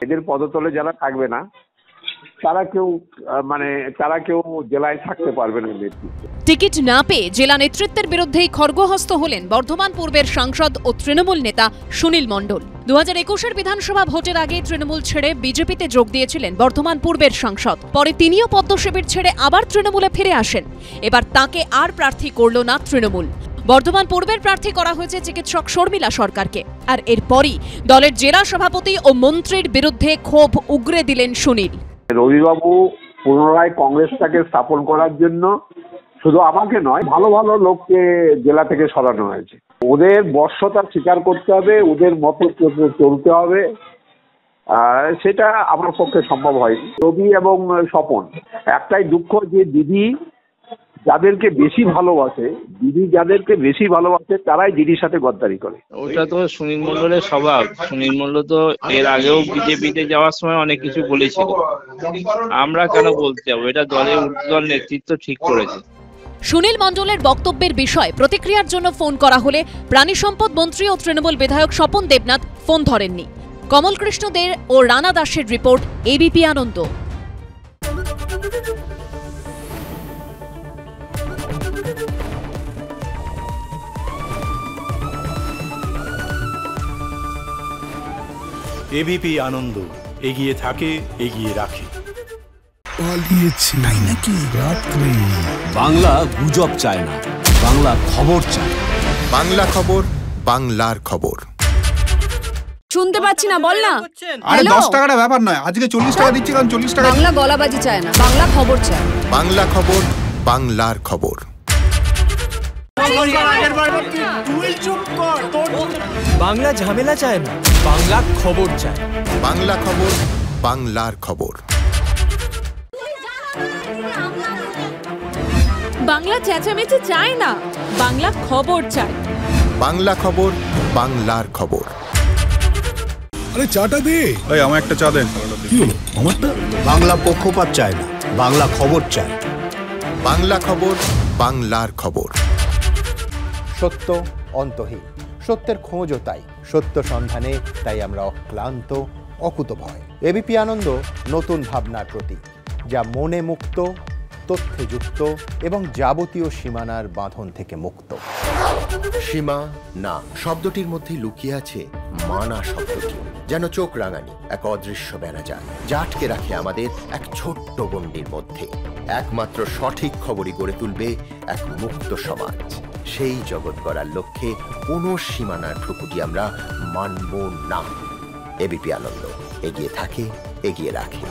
এদের পদতলে যারা থাকবে না তারা কেউ জেলায় থাকতে পারবে না। টিকিট না পেয়ে জেলা নেতৃত্বের বিরুদ্ধেই খড়গহস্ত হলেন বর্ধমান পূর্বের সাংসদ ও তৃণমূল নেতা সুনীল মণ্ডল। 2021-এর বিধানসভা ভোটের আগে তৃণমূল ছেড়ে বিজেপিতে যোগ দিয়েছিলেন বর্ধমান পূর্বের সাংসদ। পরে তিনিও পদ্ম শিবির ছেড়ে আবার তৃণমূলে ফিরে আসেন। এবার তাকে আর প্রার্থী করল না তৃণমূল। বর্ধমান পূর্বের প্রার্থী করা হয়েছে চিকিৎসক শর্মিলা সরকারকে। আর এরপরই দলের জেলা সভাপতি ও মন্ত্রীর বিরুদ্ধে ক্ষোভ উগরে দিলেন সুনীল। রবিবাবু পুনরায় কংগ্রেসটাকে স্থাপন করার জন্য শুধু আমাকে নয়, ভালো ভালো লোককে জেলা থেকে সরানো হয়েছে। ওদের বর্ষতা স্বীকার করতে হবে, ওদের মতো চলতে হবে, সেটা আমার পক্ষে সম্ভব হয়নি। রবি এবং স্বপন, একটাই দুঃখ যে দিদি যাদেরকে বেশি ভালোবাসে তারাই দিদির সাথে গদ্দারি করে। ওটা তো সুনীল মণ্ডলের স্বভাব। সুনীল মণ্ডল তো এর আগেও বিজেপিতে যাওয়ার সময় অনেক কিছু বলেছিল, আমরা কেন বলতে যাবো? এটা দলের ঊর্ধ্বতন নেতৃত্ব ঠিক করেছে। সুনীল মণ্ডলের বক্তব্যের বিষয়ে প্রতিক্রিয়ার জন্য ফোন করা হলে প্রাণী সম্পদ মন্ত্রী ও তৃণমূল বিধায়ক স্বপন দেবনাথ ফোন ধরেননি। কমল কৃষ্ণ দের ও রানা দাসের রিপোর্ট, এবিপি আনন্দ। এবিপি আনন্দ, এগিয়ে থাকে, এগিয়ে রাখে। পালিয়েছি তাই নাকি? রাত্রি বাংলা গুজব চায় না, বাংলা খবর চায়। বাংলা খবর, বাংলার খবর। শুনতে পাচ্ছি না, বল না। আরে 10 টাকাটা ব্যাপার নয়, আজকে 40 টাকা দিচ্ছি, কারণ 40 টাকা। বাংলা গলাবাজি চায় না, বাংলা খবর চায়। বাংলা খবর, বাংলার খবর। বাংলা ঝামেলা চায় না, বাংলা খবর চায়। বাংলা খবর, বাংলার খবর। বাংলা চেঁচামেচি চায় না, বাংলা খবর চায়। বাংলা খবর, বাংলার খবর। আরে চাটা দে। এই আমার একটা চা দেন। কি হলো আমারটা? বাংলা পক্ষপাত চায় না, বাংলা খবর চায়। বাংলা খবর, বাংলার খবর। সত্য অন্তহীন, সত্যের খোঁজও তাই, সত্য সন্ধানে তাই আমরা অক্লান্ত, অকুতভয়। এবিপি আনন্দ নতুন ভাবনার প্রতীক, যা মনে মুক্ত, তথ্যে যুক্ত এবং যাবতীয় সীমানার বাঁধন থেকে মুক্ত। সীমা না শব্দটির মধ্যে লুকিয়ে আছে মানা শব্দটি, যেন চোখ রাঙানি এক অদৃশ্য বেড়াজাল, যা আটকে রাখে আমাদের এক ছোট্ট গণ্ডির মধ্যে। একমাত্র সঠিক খবরই গড়ে তুলবে এক মুক্ত সমাজ। সেই জগৎ গড়ার লক্ষ্যে কোনো সীমানার ঠুকুটি আমরা মানব না। এবিপি আনন্দ, এগিয়ে থাকে, এগিয়ে রাখে।